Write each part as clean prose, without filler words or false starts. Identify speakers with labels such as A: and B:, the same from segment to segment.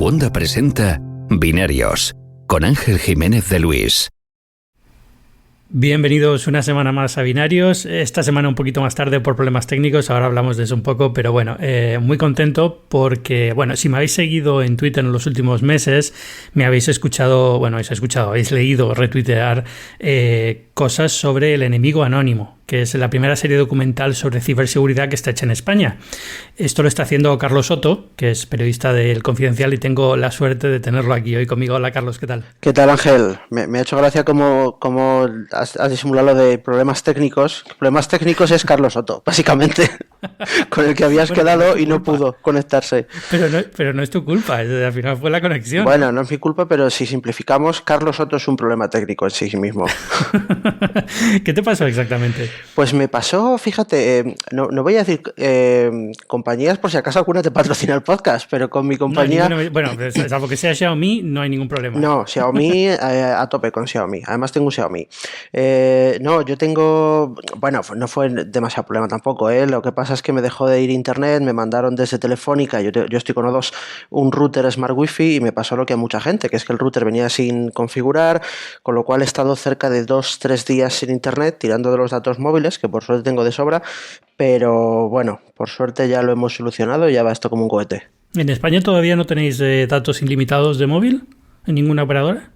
A: Onda presenta Binarios con Ángel Jiménez de Luis.
B: Bienvenidos una semana más a Binarios. Esta semana un poquito más tarde por problemas técnicos, ahora hablamos de eso un poco, pero bueno, muy contento porque, bueno, si me habéis seguido en Twitter en los últimos meses, me habéis escuchado, habéis leído, retuitear cosas sobre El enemigo anónimo, que es la primera serie documental sobre ciberseguridad que está hecha en España. Esto lo está haciendo Carlos Soto, que es periodista del Confidencial, y tengo la suerte de tenerlo aquí hoy conmigo. Hola, Carlos, ¿qué tal?
C: ¿Qué tal, Ángel? Me ha hecho gracia cómo has disimulado lo de problemas técnicos. Problemas técnicos es Carlos Soto, básicamente, con el que habías quedado y no pudo conectarse.
B: Pero no es tu culpa, al final fue la conexión.
C: Bueno, no es mi culpa, pero si simplificamos, Carlos Soto es un problema técnico en sí mismo.
B: ¿Qué te pasó exactamente?
C: Pues me pasó, fíjate, no voy a decir compañías por si acaso alguna te patrocina el podcast, pero con mi compañía...
B: Bueno, salvo que sea Xiaomi, no hay ningún problema.
C: No, Xiaomi, a tope con Xiaomi. Además tengo un Xiaomi. No, yo tengo... Bueno, no fue demasiado problema tampoco, ¿eh? Lo que pasa es que me dejó de ir internet, me mandaron desde Telefónica, yo estoy con O2, un router Smart Wi-Fi, y me pasó lo que a mucha gente, que es que el router venía sin configurar, con lo cual he estado cerca de 2-3 días sin internet, tirando de los datos móviles, que por suerte tengo de sobra, pero bueno, por suerte ya lo hemos solucionado y ya va esto como un cohete.
B: ¿En España todavía no tenéis datos ilimitados de móvil en ninguna operadora?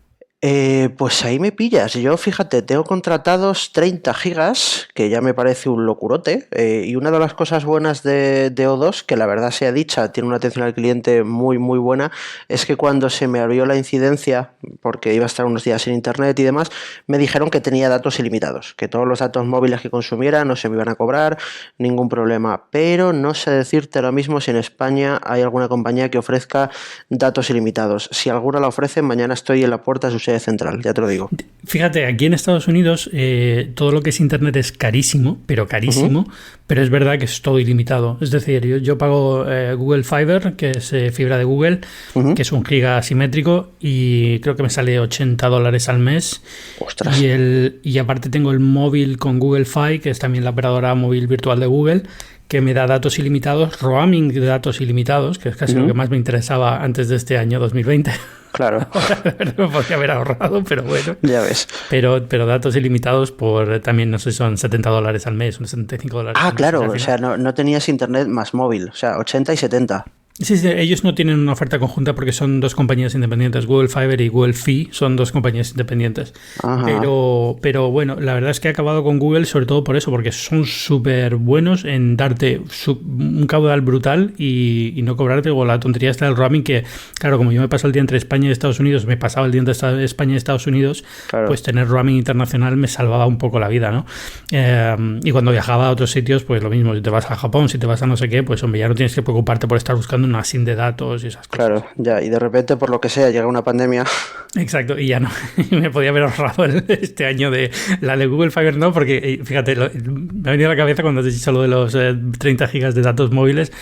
C: Pues ahí me pillas. Yo, fíjate, tengo contratados 30 gigas, que ya me parece un locurote, y una de las cosas buenas de O2, que la verdad sea dicha, tiene una atención al cliente muy muy buena, es que cuando se me abrió la incidencia, porque iba a estar unos días sin internet y demás, me dijeron que tenía datos ilimitados, que todos los datos móviles que consumiera no se me iban a cobrar, ningún problema, pero no sé decirte ahora mismo si en España hay alguna compañía que ofrezca datos ilimitados. Si alguna la ofrece, mañana estoy en la puerta de su central, ya te lo digo.
B: Fíjate, aquí en Estados Unidos todo lo que es internet es carísimo, pero es verdad que es todo ilimitado. Es decir, yo pago Google Fiber, que es fibra de Google, que es 1 giga asimétrico, y creo que me sale $80 al mes.
C: ¡Ostras!
B: Y aparte tengo el móvil con Google Fi, que es también la operadora móvil virtual de Google, que me da datos ilimitados, roaming de datos ilimitados, que es casi lo que más me interesaba antes de este año 2020.
C: Claro.
B: Me podría haber ahorrado, pero bueno.
C: Ya ves.
B: Pero datos ilimitados por también, no sé, son $70 al mes, unos $75 al mes.
C: Claro, o sea, no tenías internet más móvil, o sea, 80 y 70.
B: Sí, ellos no tienen una oferta conjunta porque son dos compañías independientes. Google Fiber y Google Fi son dos compañías independientes. Pero bueno, la verdad es que he acabado con Google sobre todo por eso, porque son súper buenos en darte un caudal brutal y no cobrarte, o la tontería está del roaming, que claro, como yo me paso el día entre España y Estados Unidos, me pasaba el día entre España y Estados Unidos, claro, pues tener roaming internacional me salvaba un poco la vida, ¿no? Y cuando viajaba a otros sitios, pues lo mismo, si te vas a Japón, si te vas a no sé qué, pues hombre, ya no tienes que preocuparte por estar buscando una SIM de datos y esas cosas.
C: Claro, ya, y de repente, por lo que sea, llega una pandemia.
B: Exacto, y ya no, me podía haber ahorrado este año de la de Google Fiber, no, porque fíjate, me ha venido a la cabeza cuando has dicho lo de los 30 gigas de datos móviles,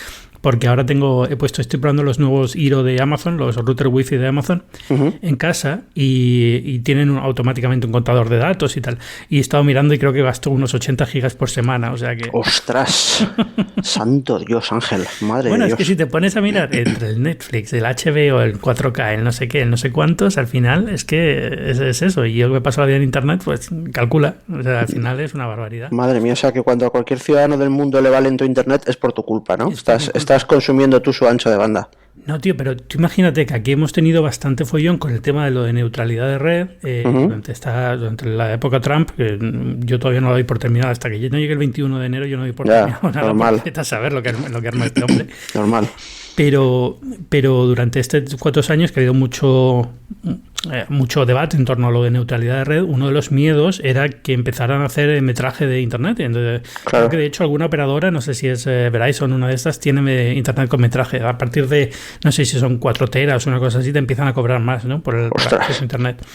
B: porque ahora estoy probando los nuevos Eero de Amazon, los router Wi-Fi de Amazon, en casa, y tienen automáticamente un contador de datos y tal. Y he estado mirando y creo que gasto unos 80 gigas por semana, o sea que...
C: ¡Ostras! ¡Santo Dios, Ángel! ¡Madre de Dios!
B: Bueno, es que si te pones a mirar entre el Netflix, el HBO, el 4K, el no sé qué, el no sé cuántos, al final es que es eso. Y yo que me paso la vida en internet, pues calcula. O sea, al final es una barbaridad.
C: Madre mía, o sea que cuando a cualquier ciudadano del mundo le va lento internet es por tu culpa, ¿no? Estás consumiendo tú su ancho de banda.
B: No, tío, pero tú imagínate que aquí hemos tenido bastante follón con el tema de lo de neutralidad de red durante la época Trump, que yo todavía no lo doy por terminado. Hasta que no llegue el 21 de enero yo no doy por terminado nada.
C: Normal.
B: Vete a saber lo que arma este hombre.
C: Normal.
B: Pero durante estos 4 años que ha habido mucho debate en torno a lo de neutralidad de red, uno de los miedos era que empezaran a hacer metraje de internet. Entonces, creo que de hecho alguna operadora, no sé si es Verizon, una de estas, tiene internet con metraje. A partir de, no sé si son 4 teras o una cosa así, te empiezan a cobrar más, ¿no? Por acceso a internet.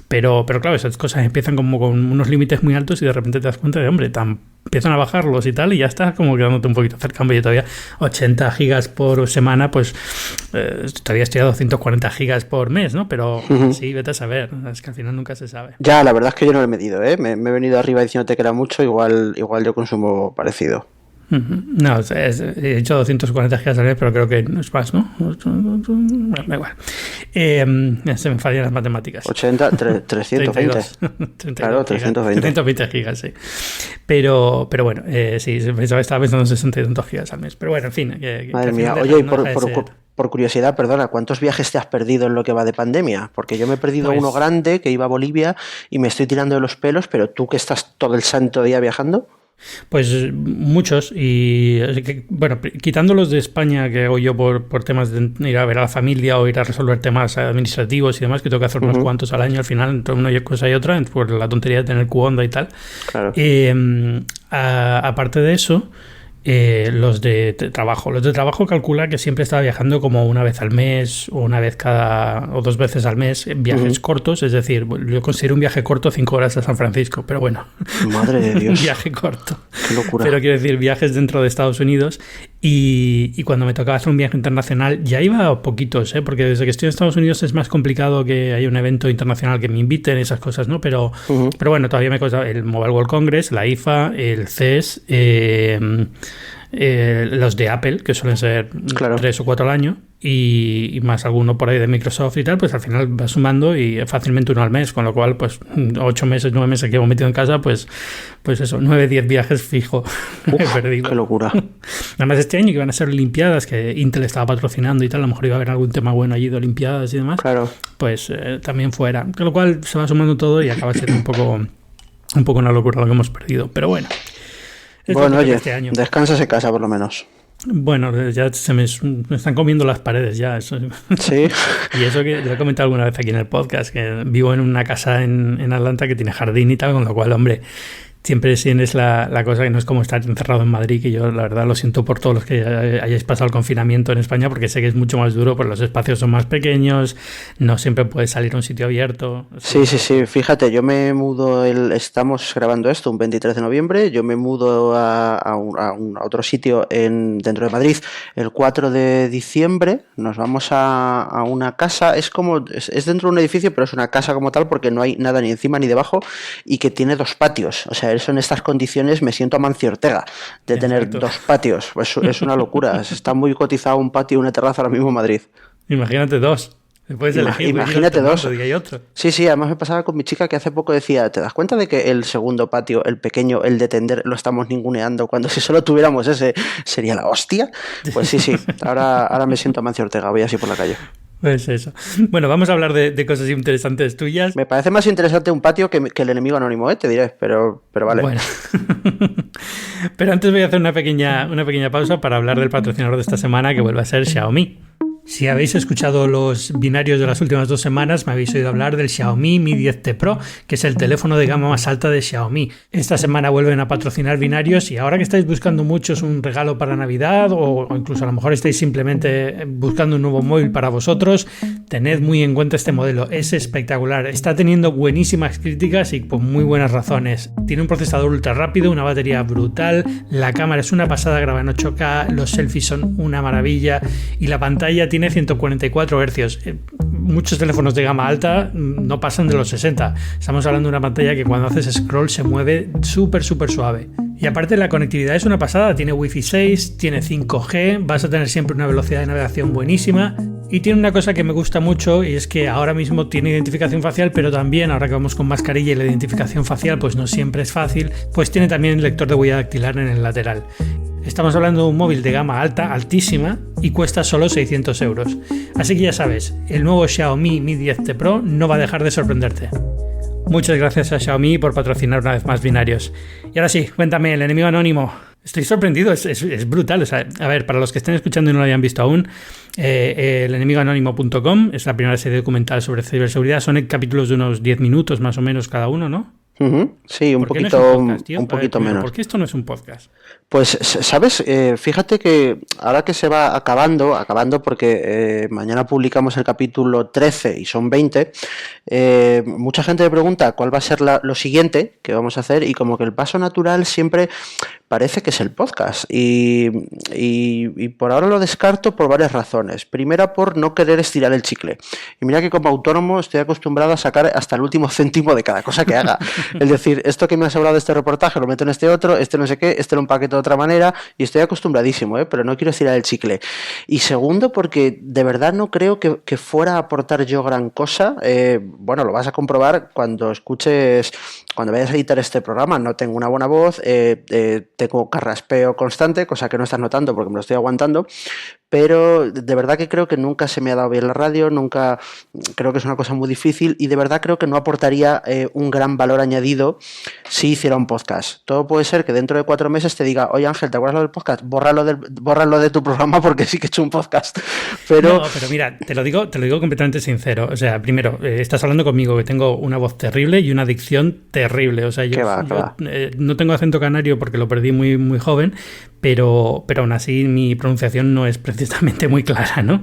B: Pero claro, esas cosas empiezan como con unos límites muy altos y de repente te das cuenta de, hombre, empiezan a bajarlos y tal, y ya estás como quedándote un poquito cerca. Hombre, yo todavía 80 gigas por semana, pues todavía estoy a 240 gigas por mes, ¿no? Pero sí, vete a saber, es que al final nunca se sabe.
C: Ya, la verdad es que yo no lo he medido, ¿eh? Me he venido arriba diciéndote que era mucho, igual yo consumo parecido.
B: No, he hecho 240 gigas al mes, pero creo que no es más, ¿no? Da igual. Se me fallan las matemáticas.
C: 320. Claro, 320.
B: 320 gigas, sí. Pero bueno, sí, estaba pensando en 60 y tantos gigas al mes. Pero bueno, en fin.
C: Madre mía, oye, por curiosidad, perdona, ¿cuántos viajes te has perdido en lo que va de pandemia? Porque yo me he perdido uno grande que iba a Bolivia y me estoy tirando de los pelos, pero tú que estás todo el santo día viajando.
B: Pues muchos, y bueno, quitando los de España que hago yo por temas de ir a ver a la familia o ir a resolver temas administrativos y demás, que tengo que hacer unos cuantos al año al final, entre una cosa y otra, por la tontería de tener Q-Onda y tal.
C: Claro.
B: Aparte de eso, los de trabajo calcula que siempre estaba viajando como una vez al mes o una vez o 2 veces al mes en viajes cortos, es decir, yo considero un viaje corto 5 horas a San Francisco, pero bueno,
C: madre de Dios,
B: un viaje corto,
C: qué locura.
B: Pero quiero decir viajes dentro de Estados Unidos y cuando me tocaba hacer un viaje internacional ya iba a poquitos, porque desde que estoy en Estados Unidos es más complicado que haya un evento internacional que me inviten, esas cosas, ¿no? Pero bueno, todavía me cuesta el Mobile World Congress, la IFA, el CES, los de Apple, que suelen ser 3 o 4 al año, y más alguno por ahí de Microsoft y tal, pues al final va sumando y fácilmente uno al mes, con lo cual pues 8 meses, 9 meses que hemos metido en casa, pues eso, 9, 10 viajes fijo. He perdido.
C: Qué locura.
B: Además este año que iban a ser Olimpiadas, que Intel estaba patrocinando y tal, a lo mejor iba a haber algún tema bueno allí de Olimpiadas y demás, pues también fuera, con lo cual se va sumando todo y acaba siendo un poco una locura lo que hemos perdido, pero bueno.
C: Bueno, oye, descansa ese casa por lo menos.
B: Bueno, ya se me están comiendo las paredes ya. Eso.
C: Sí.
B: Y eso que lo he comentado alguna vez aquí en el podcast, que vivo en una casa en Atlanta que tiene jardín y tal, con lo cual, hombre, siempre tienes la cosa que no es como estar encerrado en Madrid, que yo la verdad lo siento por todos los que hayáis pasado el confinamiento en España, porque sé que es mucho más duro, porque los espacios son más pequeños, no siempre puedes salir a un sitio abierto.
C: Sí, fíjate, yo me mudo, estamos grabando esto un 23 de noviembre, yo me mudo a otro sitio dentro de Madrid el 4 de diciembre, nos vamos a una casa, es dentro de un edificio, pero es una casa como tal, porque no hay nada ni encima ni debajo, y que tiene 2 patios, o sea, eso en estas condiciones me siento Amancio Ortega de tener 2 patios. Pues es una locura. Está muy cotizado un patio y una terraza ahora mismo en Madrid.
B: Imagínate 2. Puedes elegir.
C: Imagínate 2.
B: Hay otro.
C: Sí, además me pasaba con mi chica que hace poco decía, ¿te das cuenta de que el segundo patio, el pequeño, el de tender, lo estamos ninguneando cuando si solo tuviéramos ese sería la hostia? Pues sí. Ahora me siento Amancio Ortega, voy así por la calle.
B: Pues eso. Bueno, vamos a hablar de cosas interesantes tuyas.
C: Me parece más interesante un patio que el enemigo anónimo, te diré, pero vale.
B: Bueno. Pero antes voy a hacer una pequeña pausa para hablar del patrocinador de esta semana, que vuelve a ser Xiaomi. Si habéis escuchado los binarios de las últimas 2 semanas, me habéis oído hablar del Xiaomi Mi 10T Pro, que es el teléfono de gama más alta de Xiaomi. Esta semana vuelven a patrocinar binarios y ahora que estáis buscando muchos un regalo para Navidad o incluso a lo mejor estáis simplemente buscando un nuevo móvil para vosotros, tened muy en cuenta este modelo. Es espectacular. Está teniendo buenísimas críticas y por muy buenas razones. Tiene un procesador ultra rápido, una batería brutal, la cámara es una pasada, graba en 8K, los selfies son una maravilla y la pantalla tiene 144 Hz. Muchos teléfonos de gama alta no pasan de los 60. Estamos hablando de una pantalla que cuando haces scroll se mueve súper suave. Y aparte la conectividad es una pasada. Tiene Wi-Fi 6, tiene 5G, vas a tener siempre una velocidad de navegación buenísima. Y tiene una cosa que me gusta mucho y es que ahora mismo tiene identificación facial, pero también ahora que vamos con mascarilla y la identificación facial pues no siempre es fácil, pues tiene también lector de huella dactilar en el lateral. Estamos hablando de un móvil de gama alta, altísima, y cuesta solo 600 €. Así que ya sabes, el nuevo Xiaomi Mi 10T Pro no va a dejar de sorprenderte. Muchas gracias a Xiaomi por patrocinar una vez más binarios. Y ahora sí, cuéntame, el enemigo anónimo. Estoy sorprendido, es brutal. O sea, a ver, para los que estén escuchando y no lo hayan visto aún, elενemigoanónimo.com es la primera serie documental sobre ciberseguridad. Son capítulos de unos 10 minutos más o menos cada uno, ¿no?
C: Sí, un poquito menos.
B: ¿Por qué esto no es un podcast?
C: Pues, ¿sabes? Fíjate que ahora que se va acabando porque mañana publicamos el capítulo 13 y son 20, mucha gente me pregunta cuál va a ser lo siguiente que vamos a hacer y como que el paso natural siempre parece que es el podcast y por ahora lo descarto por varias razones. Primera, por no querer estirar el chicle. Y mira que como autónomo estoy acostumbrado a sacar hasta el último céntimo de cada cosa que haga. Es decir, esto que me has hablado de este reportaje lo meto en este otro, este no sé qué, este lo empaqueto de otra manera y estoy acostumbradísimo, pero no quiero estirar el chicle. Y segundo, porque de verdad no creo que fuera a aportar yo gran cosa. Bueno, lo vas a comprobar cuando escuches, cuando vayas a editar este programa. No tengo una buena voz, tengo carraspeo constante, cosa que no estás notando porque me lo estoy aguantando. Pero de verdad que creo que nunca se me ha dado bien la radio, nunca, creo que es una cosa muy difícil y de verdad creo que no aportaría un gran valor añadido si hiciera un podcast. Todo puede ser que dentro de 4 meses te diga, oye Ángel, ¿te acuerdas lo del podcast? Bórralo de tu programa porque sí que he hecho un podcast. Pero...
B: No, pero mira, te lo digo completamente sincero. O sea, primero, estás hablando conmigo que tengo una voz terrible y una dicción terrible. O sea, yo no tengo acento canario porque lo perdí muy, muy joven, pero aún así mi pronunciación no es precisamente muy clara, ¿no?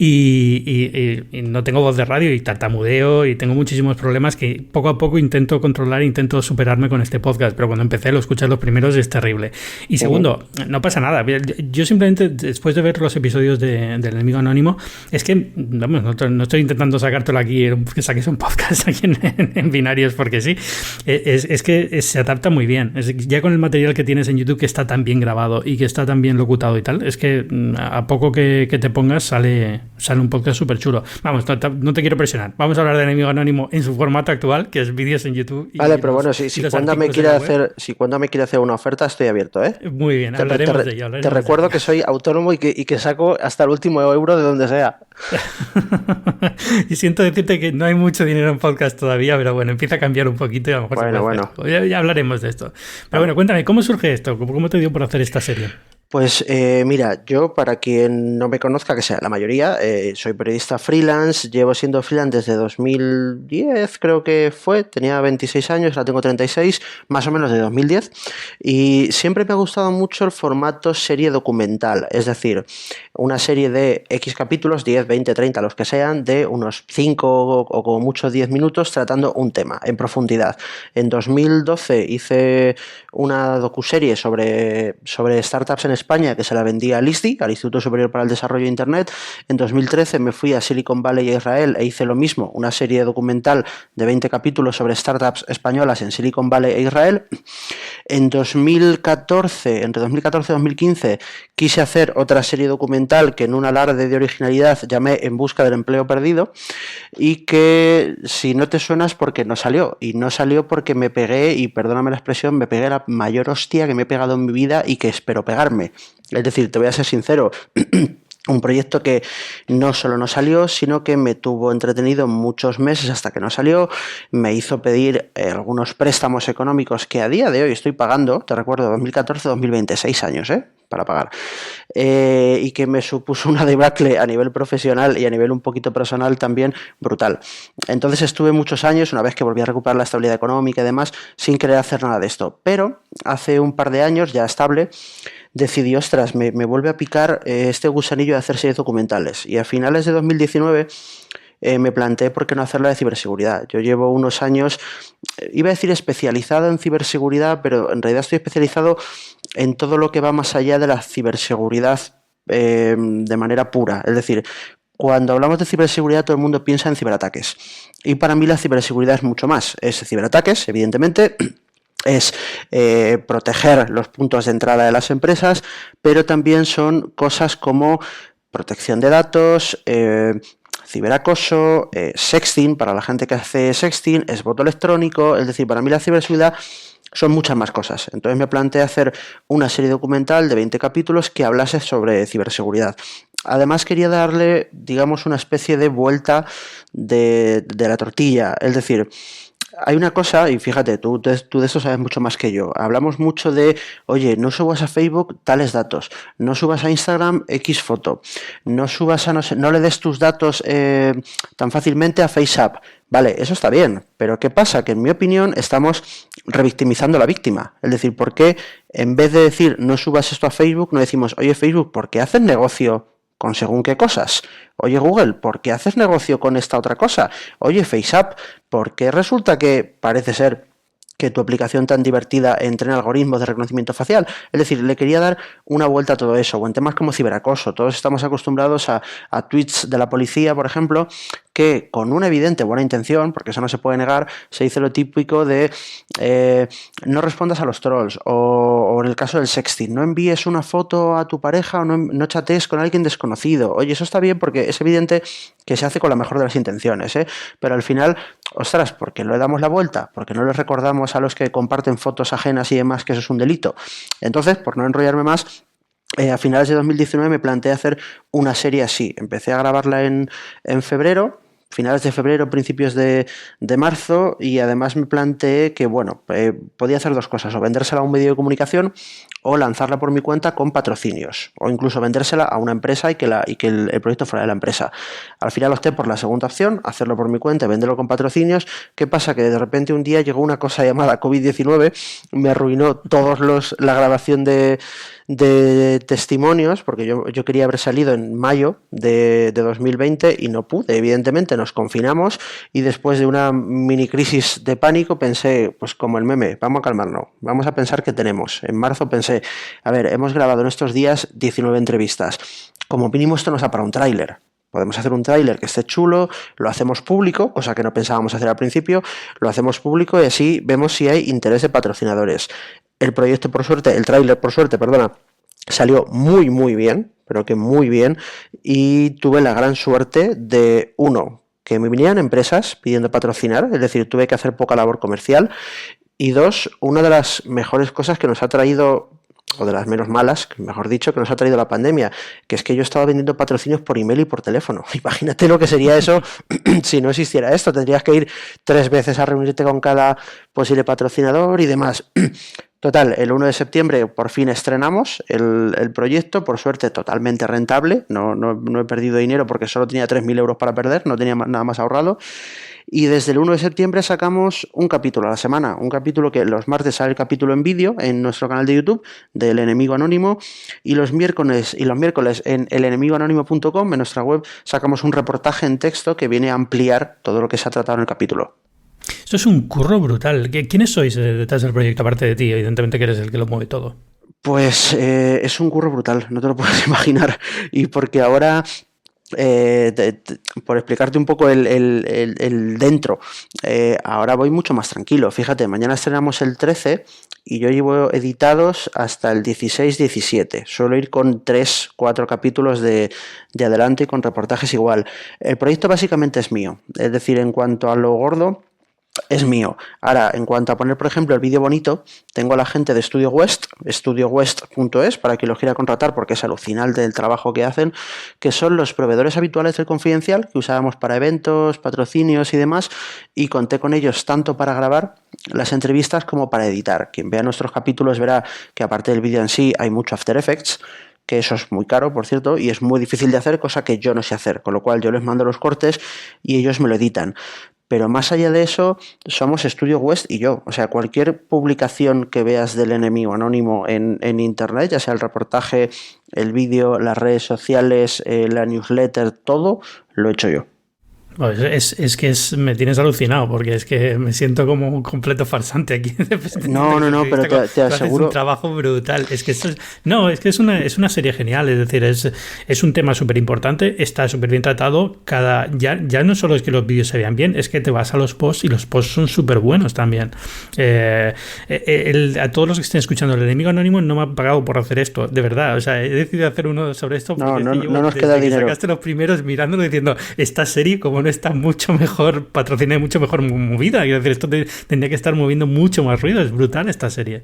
B: Y no tengo voz de radio y tartamudeo y tengo muchísimos problemas que poco a poco intento controlar, intento superarme con este podcast, pero cuando empecé lo escuchas los primeros y es terrible. Y segundo, no pasa nada. Yo simplemente, después de ver los episodios del Enemigo Anónimo, es que, vamos, no estoy intentando sacártelo aquí, que saques un podcast aquí en binarios porque sí, es que se adapta muy bien. Ya con el material que tienes en YouTube, que está tan bien grabado y que está tan bien locutado y tal, es que a poco que te pongas sale un podcast súper chulo. Vamos, no te quiero presionar. Vamos a hablar de Enemigo Anónimo en su formato actual, que es vídeos en YouTube.
C: Vale, pero bueno, si cuando me quiere hacer una oferta, estoy abierto, ¿eh?
B: Muy bien, hablaremos de ello.
C: Te recuerdo que soy autónomo y que saco hasta el último euro de donde sea.
B: Y siento decirte que no hay mucho dinero en podcast todavía, pero bueno, empieza a cambiar un poquito y a lo mejor ya hablaremos de esto. Pero bueno, cuéntame, ¿cómo surge esto? ¿Cómo te dio por hacer esta serie?
C: Pues mira, yo para quien no me conozca, que sea la mayoría, soy periodista freelance, llevo siendo freelance desde 2010, creo que fue, tenía 26 años, ahora tengo 36, más o menos de 2010, y siempre me ha gustado mucho el formato serie documental, es decir, una serie de X capítulos, 10, 20, 30, los que sean, de unos 5 o como mucho 10 minutos tratando un tema en profundidad. En 2012 hice una docuserie sobre startups en España que se la vendía al ISDI, al Instituto Superior para el Desarrollo de Internet. En 2013 me fui a Silicon Valley y a Israel e hice lo mismo, una serie documental de 20 capítulos sobre startups españolas en Silicon Valley e Israel. En 2014, entre 2014 y 2015, quise hacer otra serie documental que en un alarde de originalidad llamé En busca del empleo perdido y que, si no te suena, es porque no salió. Y no salió porque me pegué, y perdóname la expresión, me pegué la mayor hostia que me he pegado en mi vida y que espero pegarme. Es decir, te voy a ser sincero, un proyecto que no solo no salió, sino que me tuvo entretenido muchos meses hasta que no salió, me hizo pedir algunos préstamos económicos que a día de hoy estoy pagando, te recuerdo, 2014-2020, 6 años, para pagar, y que me supuso una debacle a nivel profesional y a nivel un poquito personal también brutal. Entonces estuve muchos años, una vez que volví a recuperar la estabilidad económica y demás, sin querer hacer nada de esto, pero hace un par de años, ya estable, decidí, ostras, me vuelve a picar este gusanillo de hacer series documentales, y a finales de 2019 me planteé por qué no hacerla de ciberseguridad. Yo llevo unos años, iba a decir especializado en ciberseguridad, pero en realidad estoy especializado en todo lo que va más allá de la ciberseguridad de manera pura. Es decir, cuando hablamos de ciberseguridad todo el mundo piensa en ciberataques, y para mí la ciberseguridad es mucho más. Es ciberataques, evidentemente, es proteger los puntos de entrada de las empresas, pero también son cosas como protección de datos, ciberacoso, sexting, para la gente que hace sexting, es voto electrónico. Es decir, para mí la ciberseguridad son muchas más cosas. Entonces me planteé hacer una serie documental de 20 capítulos que hablase sobre ciberseguridad. Además quería darle, digamos, una especie de vuelta de la tortilla. Es decir, hay una cosa, y fíjate, tú de eso sabes mucho más que yo. Hablamos mucho de, oye, no subas a Facebook tales datos, no subas a Instagram X foto, no subas a, no le des tus datos tan fácilmente a FaceApp. Vale, eso está bien, pero ¿qué pasa? Que en mi opinión estamos revictimizando a la víctima. Es decir, ¿por qué en vez de decir no subas esto a Facebook, no decimos, oye Facebook, ¿por qué haces negocio con según qué cosas? Oye Google, ¿por qué haces negocio con esta otra cosa? Oye FaceApp, ¿por qué resulta que parece ser que tu aplicación tan divertida entrena algoritmos de reconocimiento facial? Es decir, le quería dar una vuelta a todo eso, o en temas como ciberacoso. Todos estamos acostumbrados a tweets de la policía, por ejemplo, que con una evidente buena intención, porque eso no se puede negar, se dice lo típico de no respondas a los trolls, o en el caso del sexting, no envíes una foto a tu pareja o no chatees con alguien desconocido. Oye, eso está bien porque es evidente que se hace con la mejor de las intenciones, pero al final, ostras, ¿por qué no le damos la vuelta? ¿Por qué no les recordamos a los que comparten fotos ajenas y demás que eso es un delito? Entonces, por no enrollarme más, a finales de 2019 me planteé hacer una serie así. Empecé a grabarla en febrero, finales de febrero, principios de marzo, y además me planteé que, bueno, podía hacer dos cosas, o vendérsela a un medio de comunicación o lanzarla por mi cuenta con patrocinios, o incluso vendérsela a una empresa y que el proyecto fuera de la empresa. Al final opté por la segunda opción, hacerlo por mi cuenta y venderlo con patrocinios. ¿Qué pasa? Que de repente un día llegó una cosa llamada COVID-19, me arruinó la grabación de testimonios, porque yo quería haber salido en mayo de 2020 y no pude, evidentemente nos confinamos, y después de una mini crisis de pánico pensé, pues como el meme, vamos a calmarnos, vamos a pensar qué tenemos. En marzo pensé, a ver, hemos grabado en estos días 19 entrevistas, como mínimo esto nos da para un tráiler. Podemos hacer un tráiler que esté chulo, lo hacemos público, cosa que no pensábamos hacer al principio, lo hacemos público y así vemos si hay interés de patrocinadores. El tráiler por suerte, salió muy muy bien, pero que muy bien, y tuve la gran suerte de, uno, que me vinieran empresas pidiendo patrocinar, es decir, tuve que hacer poca labor comercial, y dos, una de las mejores cosas que nos ha traído, o de las menos malas, mejor dicho, que nos ha traído la pandemia, que es que yo estaba vendiendo patrocinios por email y por teléfono. Imagínate lo que sería eso si no existiera esto. Tendrías que ir 3 veces a reunirte con cada posible patrocinador y demás. Total, el 1 de septiembre por fin estrenamos el proyecto, por suerte totalmente rentable, no he perdido dinero porque solo tenía 3.000 euros para perder, no tenía nada más ahorrado, y desde el 1 de septiembre sacamos un capítulo a la semana, un capítulo que los martes sale el capítulo en vídeo en nuestro canal de YouTube del Enemigo Anónimo, y los miércoles en elenemigoanónimo.com, en nuestra web, sacamos un reportaje en texto que viene a ampliar todo lo que se ha tratado en el capítulo.
B: Esto es un curro brutal. ¿Quiénes sois detrás del proyecto, aparte de ti? Evidentemente que eres el que lo mueve todo.
C: Pues es un curro brutal, no te lo puedes imaginar. Y porque ahora, por explicarte un poco el dentro, ahora voy mucho más tranquilo. Fíjate, mañana estrenamos el 13 y yo llevo editados hasta el 16-17. Suelo ir con 3-4 capítulos de adelanto y con reportajes igual. El proyecto básicamente es mío. Es decir, en cuanto a lo gordo, es mío. Ahora, en cuanto a poner, por ejemplo, el vídeo bonito, tengo a la gente de Studio West, studiowest.es, para quien los quiera contratar, porque es alucinante el trabajo que hacen, que son los proveedores habituales del Confidencial, que usábamos para eventos, patrocinios y demás, y conté con ellos tanto para grabar las entrevistas como para editar. Quien vea nuestros capítulos verá que aparte del vídeo en sí hay mucho After Effects, que eso es muy caro, por cierto, y es muy difícil de hacer, cosa que yo no sé hacer, con lo cual yo les mando los cortes y ellos me lo editan. Pero más allá de eso, somos Studio West y yo. O sea, cualquier publicación que veas del Enemigo Anónimo en internet, ya sea el reportaje, el vídeo, las redes sociales, la newsletter, todo, lo he hecho yo.
B: Es que me tienes alucinado, porque es que me siento como un completo farsante aquí.
C: No, pero te aseguro.
B: Es un trabajo brutal. Es que es una serie genial. Es decir, es un tema súper importante, está súper bien tratado. Ya no solo es que los vídeos se vean bien, es que te vas a los posts y los posts son súper buenos también. A todos los que estén escuchando, el Enemigo Anónimo no me ha pagado por hacer esto, de verdad. O sea, he decidido hacer uno sobre esto porque
C: no nos queda dinero.
B: Sacaste los primeros mirándolo diciendo, esta serie, como no está mucho mejor patrocinada y mucho mejor movida, quiero decir, esto tendría que estar moviendo mucho más ruido. Es brutal esta serie.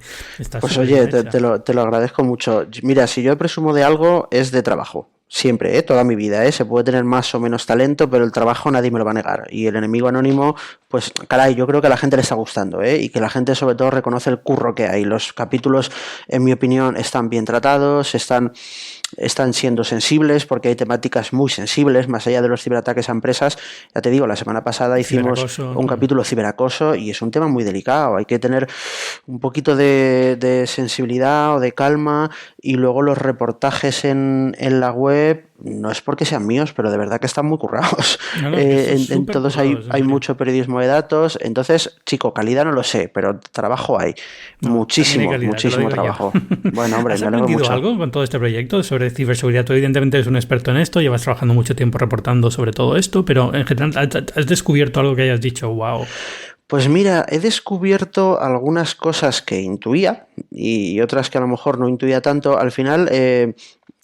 C: Pues oye, te lo agradezco mucho. Mira, si yo presumo de algo es de trabajo. Siempre, toda mi vida, se puede tener más o menos talento, pero el trabajo nadie me lo va a negar. Y el Enemigo Anónimo, pues caray, yo creo que a la gente le está gustando, y que la gente sobre todo reconoce el curro que hay. Los capítulos, en mi opinión, están bien tratados, están siendo sensibles, porque hay temáticas muy sensibles, más allá de los ciberataques a empresas. Ya te digo, la semana pasada hicimos un capítulo ciberacoso y es un tema muy delicado. Hay que tener un poquito de sensibilidad o de calma, y luego los reportajes en la web web no es porque sean míos, pero de verdad que están muy currados. En todos hay mucho periodismo de datos. Entonces, chico, calidad no lo sé, pero trabajo hay. Muchísimo trabajo. Bueno, hombre,
B: ¿has aprendido algo con todo este proyecto sobre ciberseguridad? Tú evidentemente eres un experto en esto, llevas trabajando mucho tiempo reportando sobre todo esto, pero en general, ¿has descubierto algo que hayas dicho, wow?
C: Pues mira, he descubierto algunas cosas que intuía y otras que a lo mejor no intuía tanto. Al final,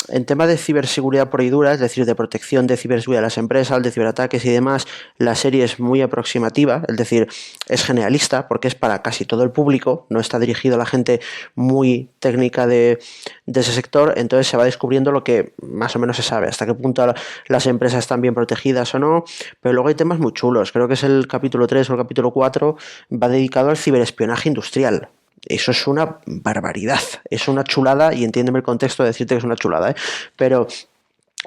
C: en tema de ciberseguridad pura y dura, es decir, de protección de ciberseguridad de las empresas, de ciberataques y demás, la serie es muy aproximativa, es decir, es generalista porque es para casi todo el público, no está dirigido a la gente muy técnica de ese sector, entonces se va descubriendo lo que más o menos se sabe, hasta qué punto las empresas están bien protegidas o no, pero luego hay temas muy chulos, creo que es el capítulo 3 o el capítulo 4, va dedicado al ciberespionaje industrial. Eso es una barbaridad, es una chulada, y entiéndeme el contexto de decirte que es una chulada, pero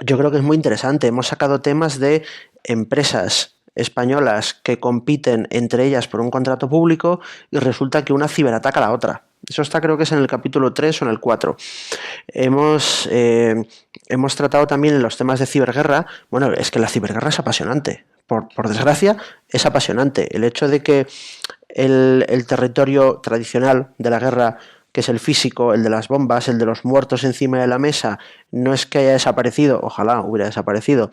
C: yo creo que es muy interesante. Hemos sacado temas de empresas españolas que compiten entre ellas por un contrato público y resulta que una ciberataca a la otra. Eso está, creo que es en el capítulo 3 o en el 4. Hemos tratado también en los temas de ciberguerra. Bueno, es que la ciberguerra es apasionante. Por desgracia, es apasionante. El hecho de que el territorio tradicional de la guerra, que es el físico, el de las bombas, el de los muertos encima de la mesa, no es que haya desaparecido, ojalá hubiera desaparecido,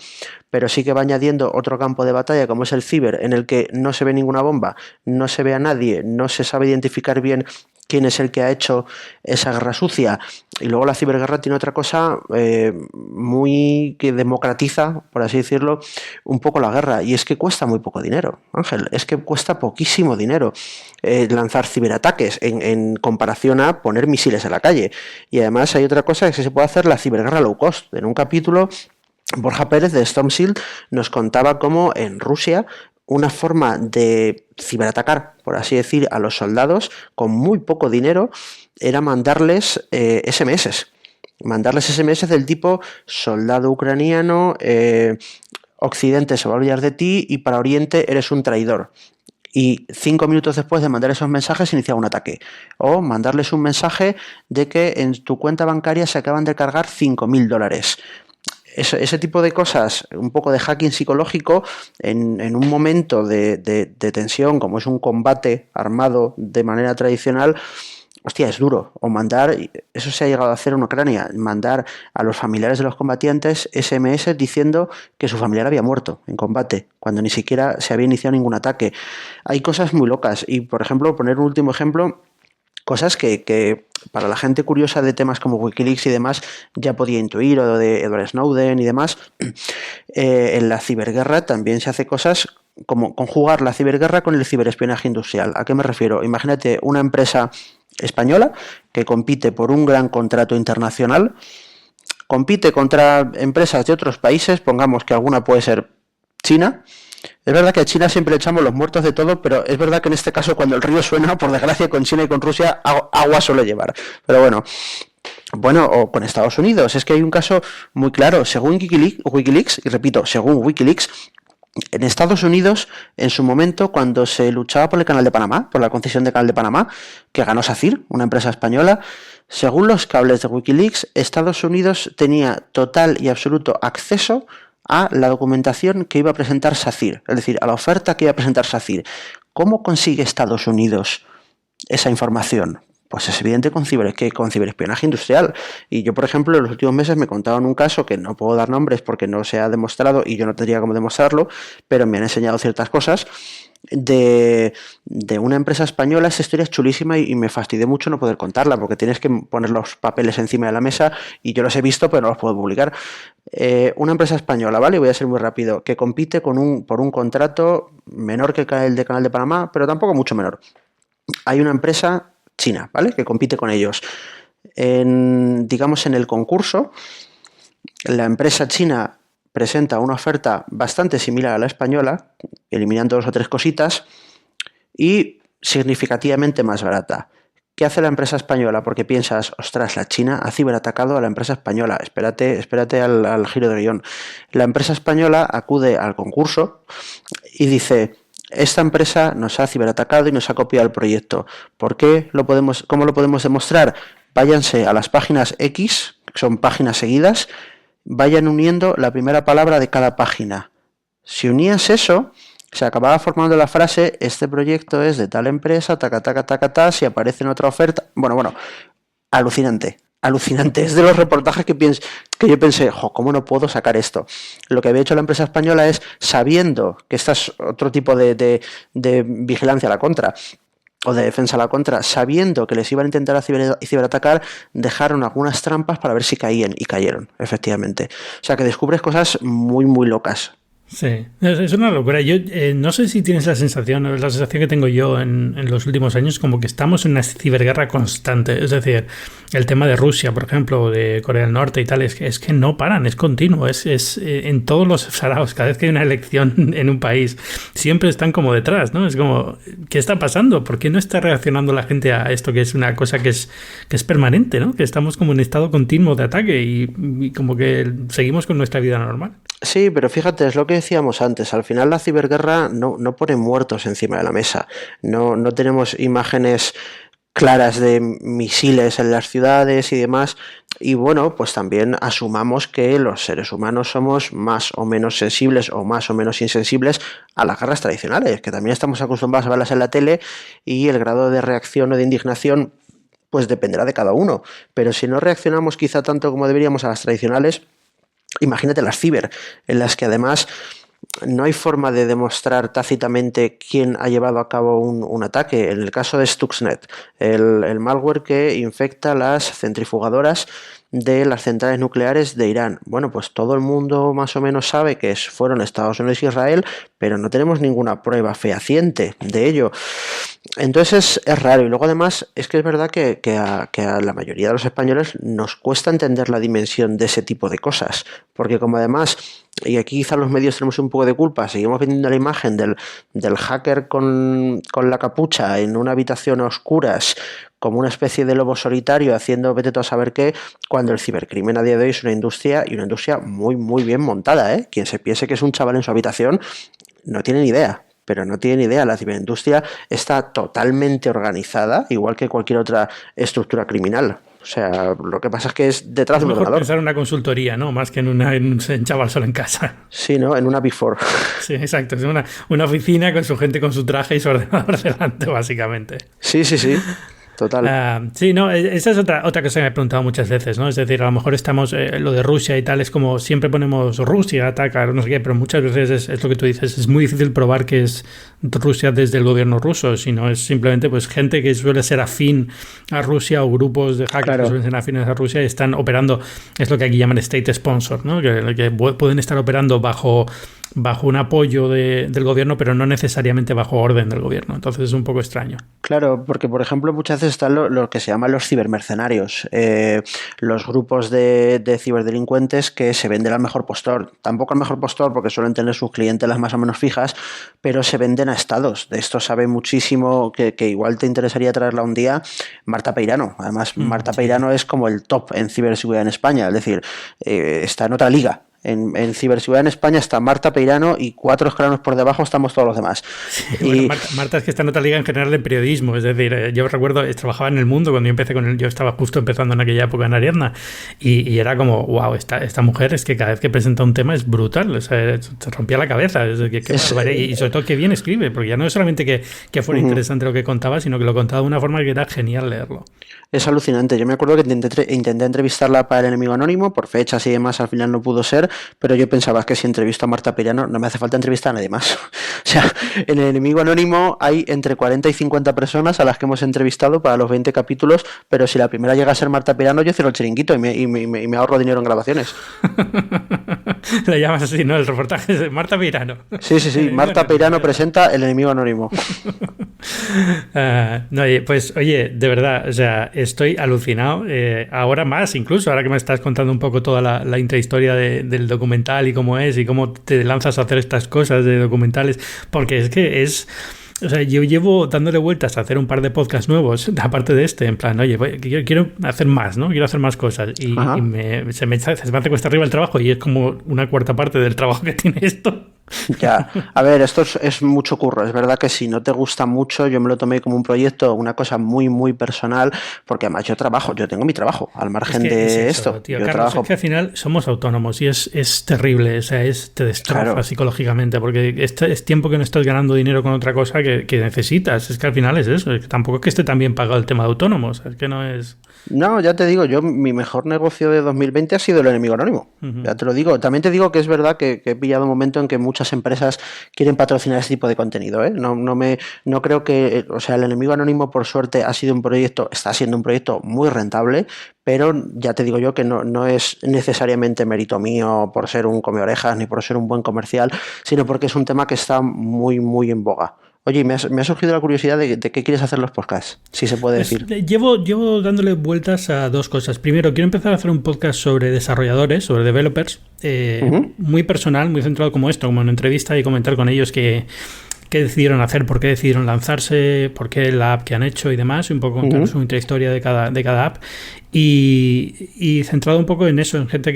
C: pero sí que va añadiendo otro campo de batalla como es el ciber, en el que no se ve ninguna bomba, no se ve a nadie, no se sabe identificar bien quién es el que ha hecho esa guerra sucia. Y luego la ciberguerra tiene otra cosa muy que democratiza, por así decirlo, un poco la guerra, y es que cuesta muy poco dinero, Ángel, es que cuesta poquísimo dinero lanzar ciberataques en comparación a poner misiles en la calle. Y además hay otra cosa, que se puede hacer la ciberguerra low cost. En un capítulo, Borja Pérez de Storm Shield nos contaba cómo en Rusia una forma de ciberatacar, por así decir, a los soldados con muy poco dinero era mandarles SMS. Mandarles SMS del tipo: soldado ucraniano, Occidente se va a olvidar de ti y para Oriente eres un traidor. Y 5 minutos después de mandar esos mensajes iniciaba un ataque. O mandarles un mensaje de que en tu cuenta bancaria se acaban de cargar $5.000. Ese tipo de cosas, un poco de hacking psicológico en un momento de tensión, como es un combate armado de manera tradicional, hostia, es duro. O mandar, eso se ha llegado a hacer en Ucrania, mandar a los familiares de los combatientes SMS diciendo que su familiar había muerto en combate, cuando ni siquiera se había iniciado ningún ataque. Hay cosas muy locas y, por ejemplo, poner un último ejemplo, cosas que para la gente curiosa de temas como Wikileaks y demás ya podía intuir, o de Edward Snowden y demás. En la ciberguerra también se hace cosas como conjugar la ciberguerra con el ciberespionaje industrial. ¿A qué me refiero? Imagínate una empresa española que compite por un gran contrato internacional, compite contra empresas de otros países, pongamos que alguna puede ser China. Es verdad que a China siempre le echamos los muertos de todo, pero es verdad que en este caso, cuando el río suena, por desgracia, con China y con Rusia, agua suele llevar. Pero bueno, o con Estados Unidos. Es que hay un caso muy claro. Según Wikileaks, y repito, según Wikileaks, en Estados Unidos, en su momento, cuando se luchaba por el Canal de Panamá, por la concesión del Canal de Panamá, que ganó SACIR, una empresa española, según los cables de Wikileaks, Estados Unidos tenía total y absoluto acceso a la documentación que iba a presentar SACIR, es decir, a la oferta que iba a presentar SACIR. ¿Cómo consigue Estados Unidos esa información? Pues es evidente con ciberespionaje industrial. Y yo, por ejemplo, en los últimos meses me contaban un caso que no puedo dar nombres porque no se ha demostrado y yo no tendría cómo demostrarlo, pero me han enseñado ciertas cosas de una empresa española. Esta historia es chulísima y me fastidió mucho no poder contarla porque tienes que poner los papeles encima de la mesa y yo los he visto pero no los puedo publicar. Una empresa española, ¿vale? Voy a ser muy rápido, que compite por un contrato menor que el de Canal de Panamá, pero tampoco mucho menor. Hay una empresa china, ¿vale?, que compite con ellos. Digamos, en el concurso, la empresa china presenta una oferta bastante similar a la española, eliminando 2 o 3 cositas, y significativamente más barata. ¿Qué hace la empresa española? Porque piensas, ostras, la China ha ciberatacado a la empresa española. Espérate al giro de guión. La empresa española acude al concurso y dice: esta empresa nos ha ciberatacado y nos ha copiado el proyecto. ¿Cómo lo podemos demostrar? Váyanse a las páginas X, que son páginas seguidas, vayan uniendo la primera palabra de cada página. Si unías eso, se acababa formando la frase, este proyecto es de tal empresa, taca, taca, taca, taca, si aparece en otra oferta. Bueno, alucinante. Es de los reportajes que yo pensé, ¿cómo no puedo sacar esto? Lo que había hecho la empresa española es, sabiendo que este es otro tipo de vigilancia a la contra, o de defensa a la contra, sabiendo que les iban a intentar ciberatacar, dejaron algunas trampas para ver si caían, y cayeron, efectivamente. O sea que descubres cosas muy, muy locas.
B: Sí, es una locura. Yo no sé si tienes la sensación que tengo yo en los últimos años, como que estamos en una ciberguerra constante. Es decir, el tema de Rusia, por ejemplo, o de Corea del Norte y tal, es que no paran, es continuo, es en todos los saraos, cada vez que hay una elección en un país, siempre están como detrás, ¿no? Es como, ¿qué está pasando? ¿Por qué no está reaccionando la gente a esto, que es una cosa que es permanente, ¿no? Que estamos como en estado continuo de ataque y como que seguimos con nuestra vida normal.
C: Sí, pero fíjate, es lo que decíamos antes, al final la ciberguerra no pone muertos encima de la mesa, no tenemos imágenes claras de misiles en las ciudades y demás, y bueno, pues también asumamos que los seres humanos somos más o menos sensibles o más o menos insensibles a las guerras tradicionales, que también estamos acostumbrados a verlas en la tele, y el grado de reacción o de indignación pues dependerá de cada uno, pero si no reaccionamos quizá tanto como deberíamos a las tradicionales, imagínate las ciber, en las que además no hay forma de demostrar tácitamente quién ha llevado a cabo un ataque. En el caso de Stuxnet, el malware que infecta las centrifugadoras de las centrales nucleares de Irán. Bueno, pues todo el mundo más o menos sabe que fueron Estados Unidos y Israel, pero no tenemos ninguna prueba fehaciente de ello. Entonces es raro, y luego además es que es verdad que a la mayoría de los españoles nos cuesta entender la dimensión de ese tipo de cosas, porque como además, y aquí quizá los medios tenemos un poco de culpa, seguimos vendiendo la imagen del hacker con la capucha en una habitación a oscuras, como una especie de lobo solitario haciendo vete tú a saber qué, cuando el cibercrimen a día de hoy es una industria, y una industria muy muy bien montada, ¿eh? Quien se piense que es un chaval en su habitación no tiene ni idea. Pero no tiene ni idea, la ciberindustria está totalmente organizada, igual que cualquier otra estructura criminal. O sea, lo que pasa es que es detrás de un ordenador.
B: Pensar en una consultoría, ¿no? Más que en un chaval solo en casa.
C: Sí, ¿no? En una Big Four.
B: Sí, exacto. Es una oficina con su gente con su traje y su ordenador delante, básicamente.
C: Sí. Total.
B: Sí, no, esa es otra cosa que me he preguntado muchas veces, ¿no? Es decir, a lo mejor estamos, lo de Rusia y tal, es como siempre ponemos Rusia, ataca, no sé qué, pero muchas veces es lo que tú dices, es muy difícil probar que es Rusia desde el gobierno ruso, sino es simplemente pues gente que suele ser afín a Rusia, o grupos de hackers que suelen ser afines a Rusia y están operando, es lo que aquí llaman state sponsor, ¿no? Que pueden estar operando bajo un apoyo del gobierno, pero no necesariamente bajo orden del gobierno. Entonces es un poco extraño.
C: Claro, porque por ejemplo muchas veces están lo que se llaman los cibermercenarios, los grupos de ciberdelincuentes que se venden al mejor postor. Tampoco al mejor postor porque suelen tener sus clientelas más o menos fijas, pero se venden a estados. De esto sabe muchísimo, que igual te interesaría traerla un día, Marta Peirano. Además, Marta Peirano es como el top en ciberseguridad en España, es decir, está en otra liga. En ciberseguridad en España está Marta Peirano y 4 escalones por debajo estamos todos los demás.
B: Sí, bueno, Marta es que está en otra liga en general de periodismo, es decir, yo recuerdo, trabajaba en El Mundo cuando yo empecé con él, yo estaba justo empezando en aquella época en Ariadna y era como, wow, esta mujer es que cada vez que presenta un tema es brutal, o sea, se rompía la cabeza, y sobre todo que bien escribe, porque ya no es solamente que fuera interesante lo que contaba, sino que lo contaba de una forma que era genial leerlo.
C: Es alucinante. Yo me acuerdo que intenté entrevistarla para El Enemigo Anónimo, por fechas y demás, al final no pudo ser, pero yo pensaba que si entrevisto a Marta Peirano no me hace falta entrevistar a nadie más. O sea, en El Enemigo Anónimo hay entre 40 y 50 personas a las que hemos entrevistado para los 20 capítulos, pero si la primera llega a ser Marta Peirano, yo cierro el chiringuito y me ahorro dinero en grabaciones.
B: Le llamas así, ¿no? El reportaje es de Marta Peirano.
C: Sí. Marta Peirano presenta El Enemigo Anónimo.
B: No, pues oye, de verdad, o sea, estoy alucinado, ahora más incluso, ahora que me estás contando un poco toda la intrahistoria del documental y cómo es y cómo te lanzas a hacer estas cosas de documentales, porque es que o sea, yo llevo dándole vueltas a hacer un par de podcasts nuevos, aparte de en plan, oye, quiero hacer más, ¿no? Quiero hacer más cosas se me hace cuesta arriba el trabajo y es como una cuarta parte del trabajo que tiene esto.
C: Ya, a ver, esto es mucho curro. Es verdad que si no te gusta mucho, yo me lo tomé como un proyecto, una cosa muy, muy personal, porque además yo tengo mi trabajo, al
B: Es
C: margen
B: que es
C: de
B: eso,
C: esto.
B: tío,
C: Yo
B: Carlos, es que
C: trabajo,
B: al final somos autónomos y es terrible, o sea, te destroza
C: claro.
B: psicológicamente porque es tiempo que no estás ganando dinero con otra cosa que necesitas. Es que al final es eso, es que tampoco es que esté tan bien pagado el tema de autónomos, es que no es...
C: No, ya te digo, mi mejor negocio de 2020 ha sido el enemigo anónimo.
B: Ujú.
C: Ya te lo digo. También te digo que es verdad que he pillado un momento en que muchas empresas quieren patrocinar ese tipo de contenido, ¿eh? No creo que, o sea, el enemigo anónimo por suerte ha sido un proyecto, está siendo un proyecto muy rentable, pero ya te digo yo que no es necesariamente mérito mío por ser un come orejas ni por ser un buen comercial, sino porque es un tema que está muy, muy en boga. Oye, me ha surgido la curiosidad de qué quieres hacer los podcasts, si se puede
B: Pues
C: decir.
B: llevo dándole vueltas a dos cosas. Primero, quiero empezar a hacer un podcast sobre desarrolladores, sobre developers,
C: Ujú,
B: muy personal, muy centrado como esto, como una entrevista y comentar con ellos qué decidieron hacer, por qué decidieron lanzarse, por qué la app que han hecho y demás, y un poco contar
C: ujú.
B: su intrahistoria de cada app. Y centrado un poco en eso, en gente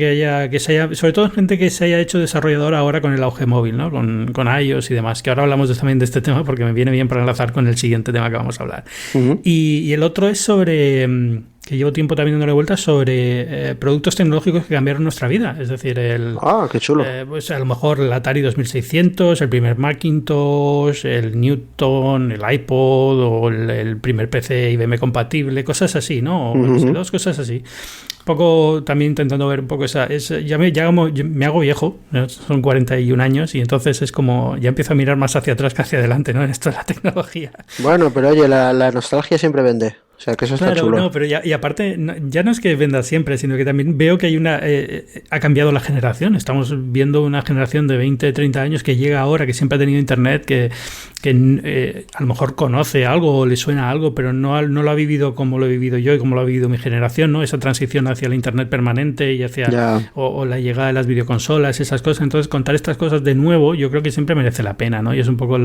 B: sobre todo en gente que se haya hecho desarrollador ahora con el auge móvil, ¿no? Con iOS y demás, que ahora hablamos también de este tema porque me viene bien para enlazar con el siguiente tema que vamos a hablar.
C: Ujú.
B: Y el otro es sobre, que llevo tiempo también dándole vueltas, sobre productos tecnológicos que cambiaron nuestra vida. Es decir,
C: Ah, qué chulo.
B: pues a lo mejor el Atari 2600, el primer Macintosh, el Newton, el iPod o el primer PC IBM compatible, cosas así, ¿no? O
C: Ujú.
B: MS2, cosas así. Un poco también intentando ver un poco me hago viejo, ¿no? Son 41 años y entonces es como ya empiezo a mirar más hacia atrás que hacia adelante, ¿no? En esto de la tecnología.
C: Bueno, pero oye, la nostalgia siempre vende. O sea, que eso está
B: Claro, no,
C: chulo.
B: pero y aparte, ya no es que venda siempre, sino que también veo que ha cambiado la generación. Estamos viendo una generación de 20, 30 años que llega ahora, que siempre ha tenido internet, que a lo mejor conoce algo o le suena algo, pero no lo ha vivido como lo he vivido yo y como lo ha vivido mi generación, ¿no? Esa transición hacia el internet permanente y
C: Ya.
B: o la llegada de las videoconsolas, esas cosas. Entonces, contar estas cosas de nuevo, yo creo que siempre merece la pena, ¿no? Y es un poco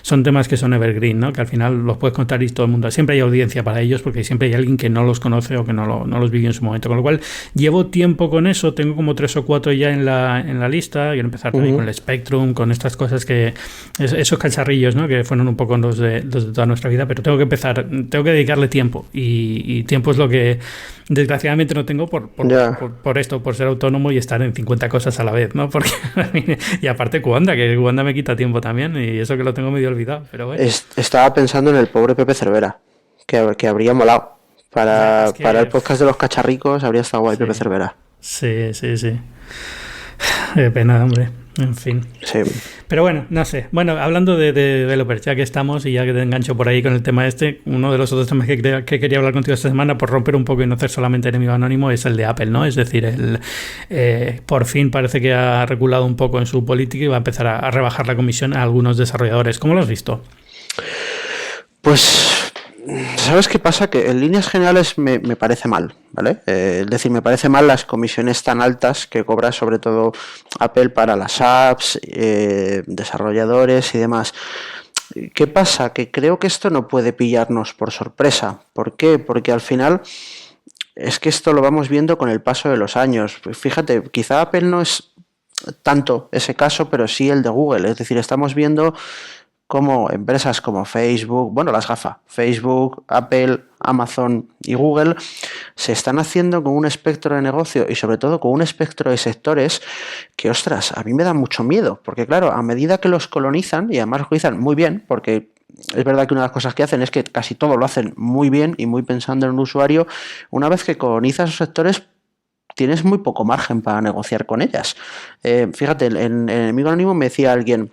B: son temas que son evergreen, ¿no? Que al final los puedes contar y todo el mundo, siempre hay audiencia para ellos porque siempre hay alguien que no los conoce o que no los vivió en su momento. Con lo cual, llevo tiempo con eso, tengo como 3 o 4 ya en la lista. Quiero empezar también con el Spectrum, con estas cosas esos cacharrillos, ¿no? Que fueron un poco los de toda nuestra vida, pero tengo que dedicarle tiempo y tiempo es lo que desgraciadamente no tengo
C: Ya.
B: por esto, por ser autónomo y estar en 50 cosas a la vez, ¿no? Porque y aparte Cuanda me quita tiempo también y eso que lo tengo medio olvidado, pero bueno.
C: Estaba pensando en el pobre Pepe Cervera, que habría molado.
B: Ya, es
C: Para el
B: que
C: podcast de los cacharricos habría estado guay Pepe
B: sí,
C: Cervera.
B: sí. Pena, hombre. En fin.
C: Sí.
B: Pero bueno, no sé. Bueno, hablando de developers, ya que estamos y ya que te engancho por ahí con el tema uno de los otros temas que quería hablar contigo esta semana, por romper un poco y no hacer solamente enemigo anónimo, es el de Apple, ¿no? Es decir, por fin parece que ha reculado un poco en su política y va a empezar a rebajar la comisión a algunos desarrolladores. ¿Cómo lo has visto?
C: Pues, ¿sabes qué pasa? Que en líneas generales me parece mal, ¿vale? Es decir, me parece mal las comisiones tan altas que cobra sobre todo Apple para las apps, desarrolladores y demás. ¿Qué pasa? Que creo que esto no puede pillarnos por sorpresa. ¿Por qué? Porque al final es que esto lo vamos viendo con el paso de los años. Fíjate, quizá Apple no es tanto ese caso, pero sí el de Google. Es decir, estamos viendo como empresas como Facebook, bueno, las GAFA, Facebook, Apple, Amazon y Google se están haciendo con un espectro de negocio y sobre todo con un espectro de sectores que, ostras, a mí me da mucho miedo, porque claro, a medida que los colonizan, y además los colonizan muy bien, porque es verdad que una de las cosas que hacen es que casi todo lo hacen muy bien y muy pensando en el usuario, una vez que colonizas esos sectores, tienes muy poco margen para negociar con ellas. Fíjate, en Enemigo Anónimo me decía alguien,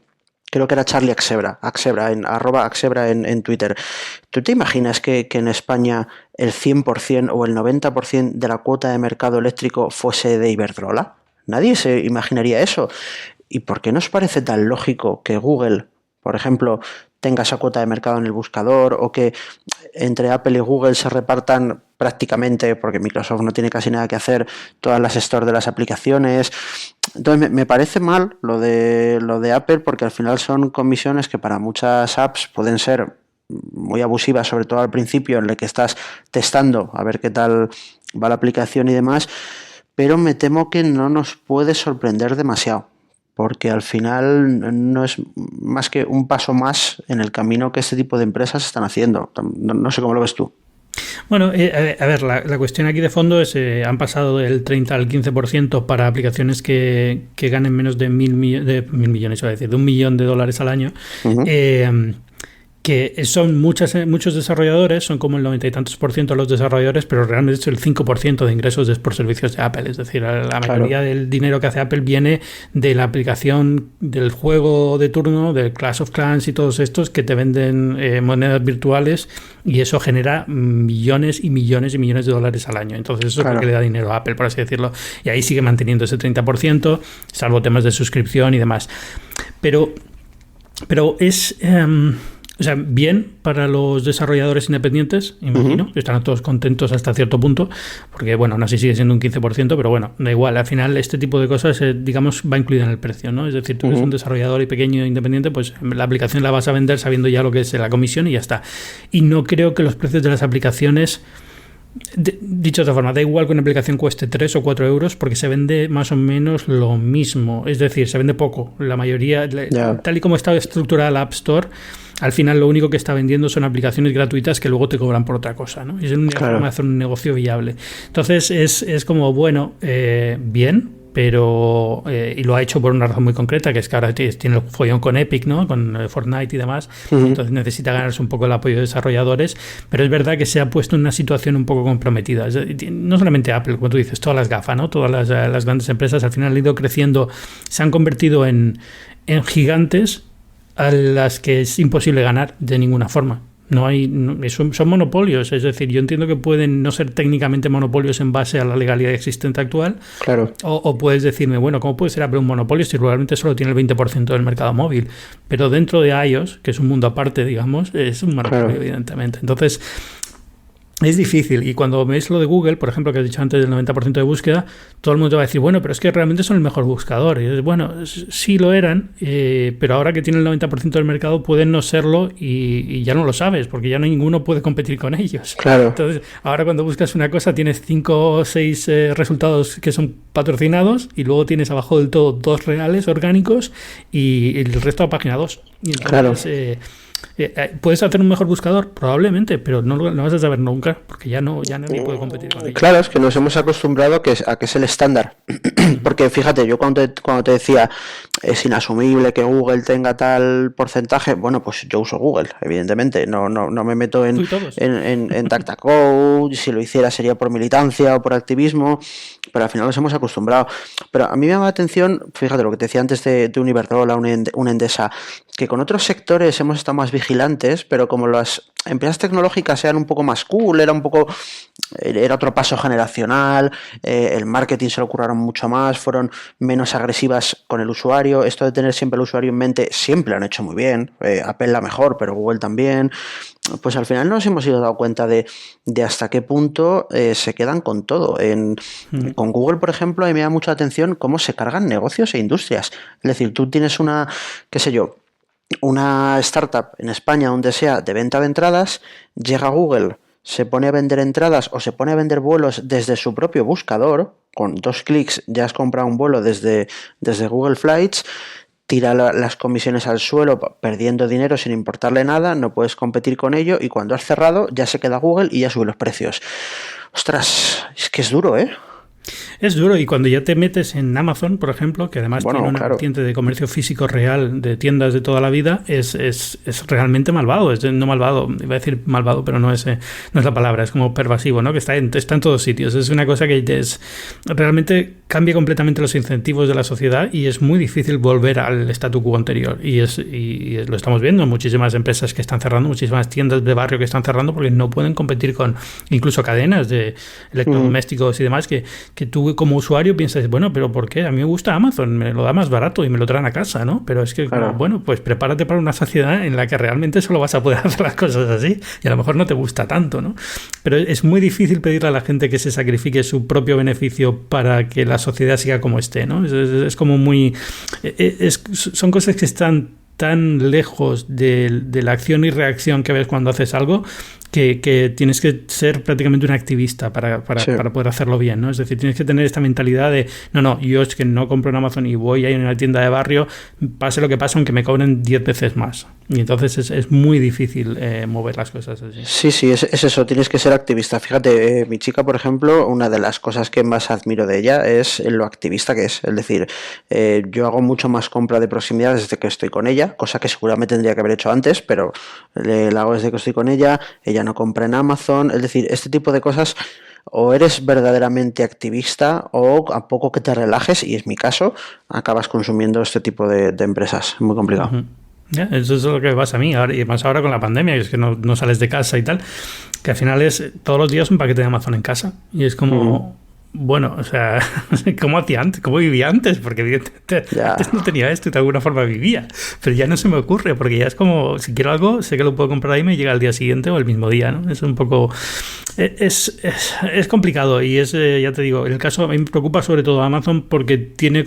C: creo que era Charlie Axebra, @Axebra en Twitter. ¿Tú te imaginas que en España el 100% o el 90% de la cuota de mercado eléctrico fuese de Iberdrola? Nadie se imaginaría eso. ¿Y por qué nos parece tan lógico que Google, por ejemplo, tenga esa cuota de mercado en el buscador o que entre Apple y Google se repartan prácticamente, porque Microsoft no tiene casi nada que hacer, todas las stores de las aplicaciones? Entonces me parece mal lo de Apple porque al final son comisiones que para muchas apps pueden ser muy abusivas, sobre todo al principio en el que estás testando a ver qué tal va la aplicación y demás, pero me temo que no nos puede sorprender demasiado. porque al final no es más que un paso más en el camino que este tipo de empresas están haciendo. No sé cómo lo ves tú.
B: Bueno, a ver, la cuestión aquí de fondo es han pasado del 30 al 15% para aplicaciones que ganen menos de mil millones, iba a decir, de $1 millón al año. Uh-huh. Que son muchos desarrolladores, son como el 90 y tantos % de los desarrolladores, pero realmente es el 5% de ingresos es por servicios de Apple. Es decir, la mayoría del dinero que hace Apple viene de la aplicación del juego de turno, del Clash of Clans y todos estos que te venden monedas virtuales, y eso genera millones y millones y millones de dólares al año. Entonces eso es lo que le da dinero a Apple, por así decirlo. Y ahí sigue manteniendo ese 30%, salvo temas de suscripción y demás. Pero es... o sea, bien para los desarrolladores independientes, imagino, que están todos contentos hasta cierto punto, porque, bueno, aún así sigue siendo un 15%, pero bueno, da igual, al final este tipo de cosas, digamos, va incluida en el precio, ¿no? Es decir, tú eres un desarrollador y pequeño e independiente, pues la aplicación la vas a vender sabiendo ya lo que es la comisión y ya está. Y no creo que los precios de las aplicaciones... Dicho de otra forma, da igual que una aplicación cueste 3 o 4 euros porque se vende más o menos lo mismo, es decir, se vende poco. La mayoría, tal y como está estructurada la App Store, al final lo único que está vendiendo son aplicaciones gratuitas que luego te cobran por otra cosa, ¿no? Y es una forma de hacer un negocio viable. Entonces es como, bueno, bien, pero y lo ha hecho por una razón muy concreta, que es que ahora tiene el follón con Epic, ¿no? Con Fortnite y demás. Entonces necesita ganarse un poco el apoyo de desarrolladores, pero es verdad que se ha puesto en una situación un poco comprometida. No solamente Apple, como tú dices, todas las GAFA, ¿no? Todas las grandes empresas al final han ido creciendo, se han convertido en gigantes a las que es imposible ganar de ninguna forma. Son monopolios, es decir, yo entiendo que pueden no ser técnicamente monopolios en base a la legalidad existente actual. Claro. O puedes decirme, bueno, ¿cómo puede ser Apple un monopolio si realmente solo tiene el 20% del mercado móvil? Pero dentro de iOS, que es un mundo aparte, digamos, es un monopolio, evidentemente. Entonces, es difícil. Y cuando ves lo de Google, por ejemplo, que has dicho antes del 90% de búsqueda, todo el mundo te va a decir, bueno, pero es que realmente son el mejor buscador. Y bueno, sí lo eran, pero ahora que tienen el 90% del mercado pueden no serlo y ya no lo sabes, porque ya no ninguno puede competir con ellos. Claro. Entonces, ahora cuando buscas una cosa tienes 5 o 6 resultados que son patrocinados y luego tienes abajo del todo 2 reales, orgánicos, y el resto a página 2. Y entonces, ¿puedes hacer un mejor buscador? Probablemente, pero no vas a saber nunca, porque ya nadie puede competir con ello.
C: Claro, es que nos hemos acostumbrado a que es el estándar. Porque fíjate, yo cuando te decía es inasumible que Google tenga tal porcentaje, bueno, pues yo uso Google, evidentemente. No me meto en DuckDuckGo, si lo hiciera sería por militancia o por activismo, pero al final nos hemos acostumbrado. Pero a mí me llama la atención, fíjate lo que te decía antes de un Iberdrola, una Endesa, que con otros sectores hemos estado más vigilantes, pero como las empresas tecnológicas eran un poco más cool, era otro paso generacional, el marketing se lo curraron mucho más, fueron menos agresivas con el usuario, esto de tener siempre el usuario en mente, siempre lo han hecho muy bien, Apple la mejor, pero Google también. Pues al final nos hemos ido dando cuenta de hasta qué punto se quedan con todo. Con Google, por ejemplo, a mí me da mucha atención cómo se cargan negocios e industrias. Es decir, tú tienes una startup en España, donde sea, de venta de entradas, llega Google, se pone a vender entradas o se pone a vender vuelos desde su propio buscador, con 2 clics ya has comprado un vuelo desde Google Flights, tira las comisiones al suelo perdiendo dinero sin importarle nada, no puedes competir con ello y cuando has cerrado ya se queda Google y ya sube los precios. Ostras, es que es duro, ¿eh?
B: Es duro, y cuando ya te metes en Amazon, por ejemplo, que además tiene una vertiente de comercio físico real, de tiendas de toda la vida, es realmente malvado. No malvado, iba a decir malvado, pero no es la palabra, es como pervasivo, ¿no? Que está en todos sitios. Es una cosa que realmente cambia completamente los incentivos de la sociedad y es muy difícil volver al statu quo anterior. Y lo estamos viendo, muchísimas empresas que están cerrando, muchísimas tiendas de barrio que están cerrando porque no pueden competir con incluso cadenas de electrodomésticos y demás que tú como usuario piensas, bueno, pero ¿por qué? A mí me gusta Amazon, me lo da más barato y me lo traen a casa, ¿no? Pero es que, bueno, pues prepárate para una sociedad en la que realmente solo vas a poder hacer las cosas así y a lo mejor no te gusta tanto, ¿no? Pero es muy difícil pedirle a la gente que se sacrifique su propio beneficio para que la sociedad siga como esté, ¿no? Es como muy... son cosas que están tan lejos de la acción y reacción que ves cuando haces algo que tienes que ser prácticamente un activista para poder hacerlo bien, ¿no? Es decir, tienes que tener esta mentalidad de, no, yo es que no compro en Amazon y voy ahí en una tienda de barrio, pase lo que pase, aunque me cobren 10 veces más. Y entonces es muy difícil mover las cosas así.
C: Sí, es eso, tienes que ser activista. Fíjate, mi chica, por ejemplo, una de las cosas que más admiro de ella es lo activista que es. Es decir, yo hago mucho más compra de proximidad desde que estoy con ella, cosa que seguramente tendría que haber hecho antes, pero la hago desde que estoy con ella no compra en Amazon. Es decir, este tipo de cosas, o eres verdaderamente activista o a poco que te relajes, y es mi caso, acabas consumiendo este tipo de empresas. Muy complicado.
B: Uh-huh. Eso es lo que pasa a mí, ahora, y más ahora con la pandemia, que es que no sales de casa y tal, que al final es todos los días un paquete de Amazon en casa, y es como, bueno, o sea, ¿cómo hacía antes? ¿Cómo vivía antes? Porque evidentemente antes no tenía esto y de alguna forma vivía, pero ya no se me ocurre, porque ya es como, si quiero algo, sé que lo puedo comprar ahí y me llega al día siguiente o el mismo día, ¿no? Es un poco... Es complicado, y es, ya te digo, en el caso, a mí me preocupa sobre todo Amazon porque tiene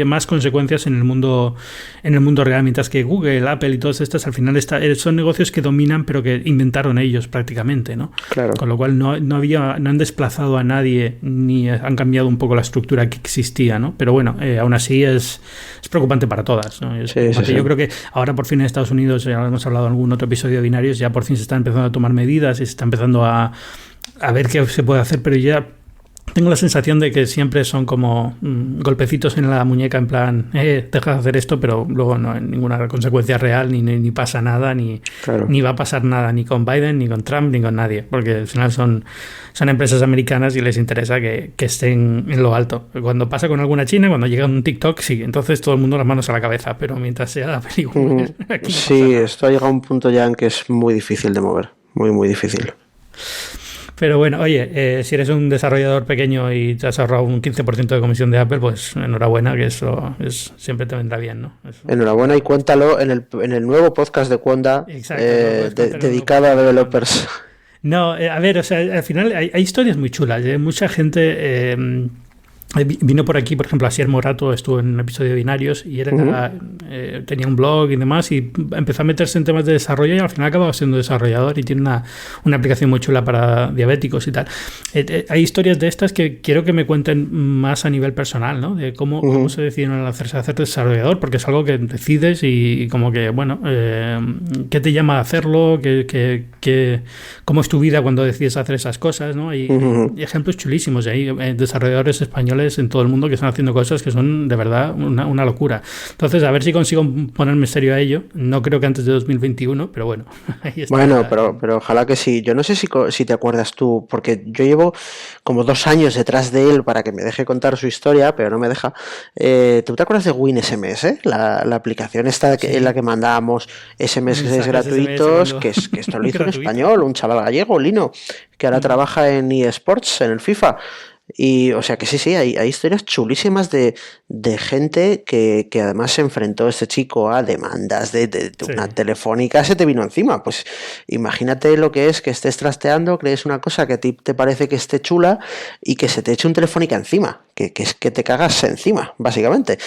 B: más consecuencias en el mundo real, mientras que Google, Apple y todas estas al final son negocios que dominan pero que inventaron ellos prácticamente, ¿no?
C: Claro.
B: Con lo cual no han desplazado a nadie ni han cambiado un poco la estructura que existía, ¿no? Pero bueno, aún así es preocupante para todas, ¿no?
C: Sí.
B: Yo creo que ahora por fin en Estados Unidos, ya lo hemos hablado en algún otro episodio de Binarios, ya por fin se están empezando a tomar medidas y se está empezando a ver qué se puede hacer, pero ya tengo la sensación de que siempre son como golpecitos en la muñeca, en plan, deja de hacer esto, pero luego no hay ninguna consecuencia real, ni pasa nada, ni va a pasar nada, ni con Biden, ni con Trump, ni con nadie, porque al final son empresas americanas y les interesa que estén en lo alto. Cuando pasa con alguna china, cuando llega un TikTok, sí, entonces todo el mundo las manos a la cabeza, pero mientras sea la película... Aquí
C: sí, esto ha llegado a un punto ya en que es muy difícil de mover, muy, muy difícil.
B: Pero bueno, oye, si eres un desarrollador pequeño y te has ahorrado un 15% de comisión de Apple, pues enhorabuena, que eso siempre te vendrá bien, ¿no? Eso.
C: Enhorabuena, y cuéntalo en el nuevo podcast de Conda, dedicado a developers.
B: No, a ver, o sea, al final hay historias muy chulas. Mucha gente... vino por aquí, por ejemplo, Asier Morato estuvo en un episodio de Binarios y tenía un blog y demás, y empezó a meterse en temas de desarrollo y al final acababa siendo desarrollador y tiene una aplicación muy chula para diabéticos y tal. Hay historias de estas que quiero que me cuenten más a nivel personal, ¿no? De cómo se decidieron hacer desarrollador, porque es algo que decides y como que, bueno, ¿qué te llama a hacerlo? ¿Cómo es tu vida cuando decides hacer esas cosas, ¿no? Y ejemplos chulísimos. Hay desarrolladores españoles en todo el mundo que están haciendo cosas que son de verdad una locura. Entonces, a ver si consigo ponerme serio a ello. No creo que antes de 2021, pero bueno. Ahí está.
C: Bueno, pero ojalá que sí. Yo no sé si te acuerdas tú, porque yo llevo como 2 años detrás de él para que me deje contar su historia, pero no me deja. ¿Tú te acuerdas de WinSMS? La aplicación esta en la que mandábamos SMS gratuitos, que esto lo hizo en español, un chaval gallego, Lino, que ahora trabaja en eSports, en el FIFA. Y, o sea que sí, hay historias chulísimas de gente que además se enfrentó este chico a demandas de una telefónica, se te vino encima. Pues imagínate lo que es que estés trasteando, crees una cosa que a ti te parece que esté chula y que se te eche un telefónica encima, que es que te cagas encima, básicamente.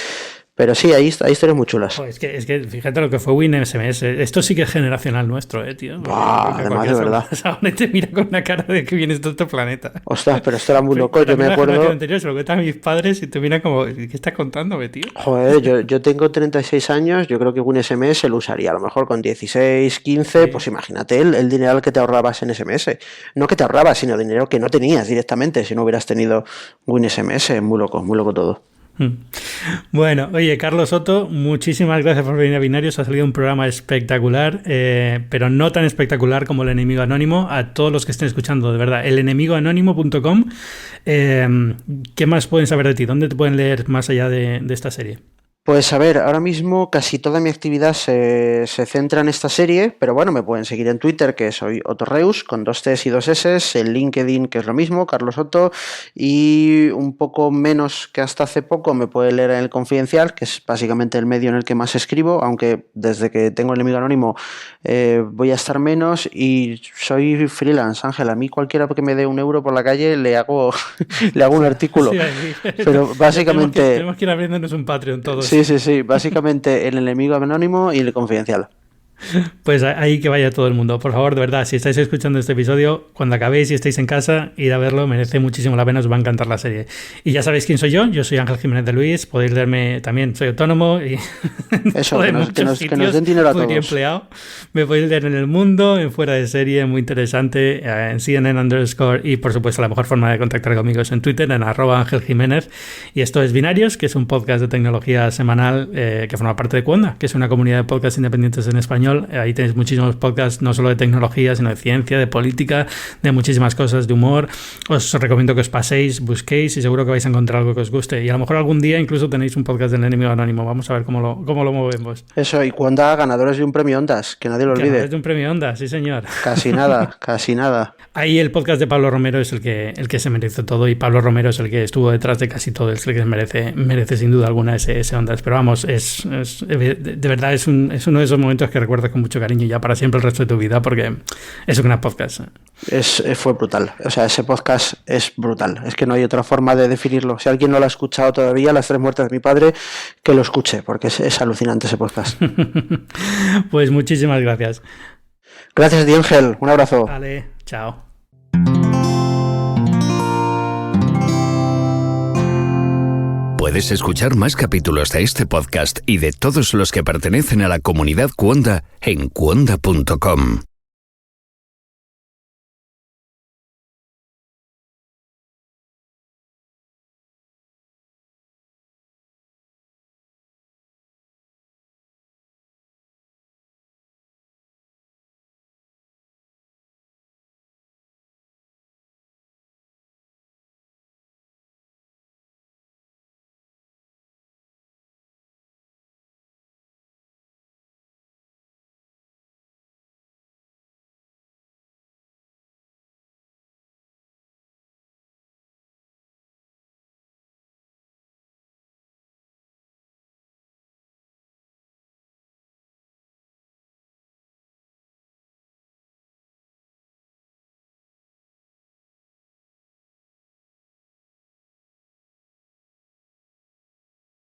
C: Pero sí, hay historias muy chulas.
B: Es que fíjate lo que fue WinSMS. Esto sí que es generacional nuestro, tío.
C: Además, de verdad.
B: Ahora te mira con una cara de que vienes de otro planeta.
C: Ostras, pero esto era muy loco. Yo me acuerdo...
B: anterior se lo cuentan a mis padres y te miran como, ¿qué estás contándome, tío?
C: Joder, yo tengo 36 años, yo creo que WinSMS lo usaría. A lo mejor con 16, 15, sí. Pues imagínate el dinero que te ahorrabas en SMS. No que te ahorrabas, sino dinero que no tenías directamente si no hubieras tenido WinSMS. Muy loco todo.
B: Bueno, oye, Carlos Soto, muchísimas gracias por venir a Binarios. Ha salido un programa espectacular, pero no tan espectacular como El Enemigo Anónimo. A todos los que estén escuchando, de verdad, elenemigoanónimo.com. ¿Qué más pueden saber de ti? ¿Dónde te pueden leer más allá de esta serie?
C: Pues a ver, ahora mismo casi toda mi actividad se centra en esta serie, pero bueno, me pueden seguir en Twitter, que soy Otorreus, con 2 T's y 2 S's, en LinkedIn, que es lo mismo, Carlos Otto, y un poco menos que hasta hace poco me pueden leer en El Confidencial, que es básicamente el medio en el que más escribo, aunque desde que tengo El Enemigo Anónimo voy a estar menos, y soy freelance, Ángel. A mí cualquiera que me dé €1 por la calle le hago un artículo, sí. Pero básicamente...
B: Tenemos que ir abriéndonos un Patreon todos.
C: Sí, básicamente El Enemigo Anónimo y El Confidencial.
B: Pues ahí que vaya todo el mundo. Por favor, de verdad, si estáis escuchando este episodio, cuando acabéis y estéis en casa, ir a verlo, merece muchísimo la pena, os va a encantar la serie. Y ya sabéis quién soy yo soy Ángel Jiménez de Luis, podéis leerme también, soy autónomo y
C: eso, que nos den dinero a todos.
B: Muy empleado. Me podéis leer en El Mundo, en Fuera de Serie, muy interesante, en CNN_ y por supuesto la mejor forma de contactar conmigo es en Twitter, en @AngelJiménez. Y esto es Binarios, que es un podcast de tecnología semanal que forma parte de Cuonda, que es una comunidad de podcasts independientes en español. Ahí tenéis muchísimos podcasts, no solo de tecnología, sino de ciencia, de política, de muchísimas cosas, de humor. Os recomiendo que os paséis, busquéis y seguro que vais a encontrar algo que os guste. Y a lo mejor algún día incluso tenéis un podcast del enemigo anónimo. Vamos a ver cómo lo movemos.
C: Eso, y Cuonda, ganadores de un premio Ondas, que nadie lo olvide.
B: Ganadores de un premio Ondas, sí señor.
C: Casi nada, casi nada.
B: Ahí el podcast de Pablo Romero es el que se merece todo, y Pablo Romero es el que estuvo detrás de casi todo, es el que merece sin duda alguna ese Ondas. Pero vamos, de verdad es uno de esos momentos que recuerdas con mucho cariño ya para siempre el resto de tu vida, porque es un gran podcast.
C: Fue brutal, o sea, ese podcast es brutal, es que no hay otra forma de definirlo. Si alguien no lo ha escuchado todavía, Las tres muertes de mi padre, que lo escuche, porque es alucinante ese podcast.
B: Pues muchísimas gracias.
C: Gracias a ti, Ángel, un abrazo.
B: Vale, chao.
A: Puedes escuchar más capítulos de este podcast y de todos los que pertenecen a la comunidad Cuonda en cuonda.com.